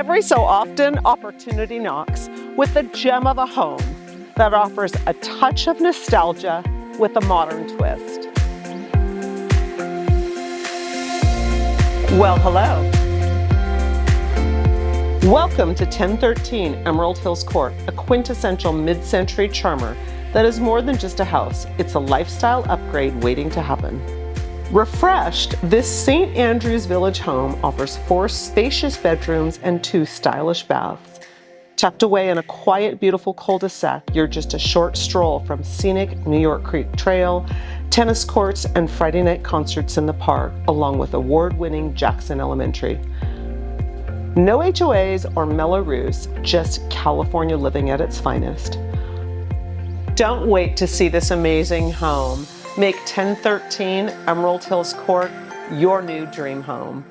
Every so often, opportunity knocks with the gem of a home that offers a touch of nostalgia with a modern twist. Well, hello. Welcome to 1013 Emerald Hills Court, a quintessential mid-century charmer that is more than just a house. It's a lifestyle upgrade waiting to happen. Refreshed, this St. Andrews Village home offers 4 spacious bedrooms and 2 stylish baths. Tucked away in a quiet, beautiful cul-de-sac, you're just a short stroll from scenic New York Creek Trail, tennis courts, and Friday night concerts in the park, along with award-winning Jackson Elementary. No HOAs or mellow roofs, just California living at its finest. Don't wait to see this amazing home. Make 1013 Emerald Hills Court your new dream home.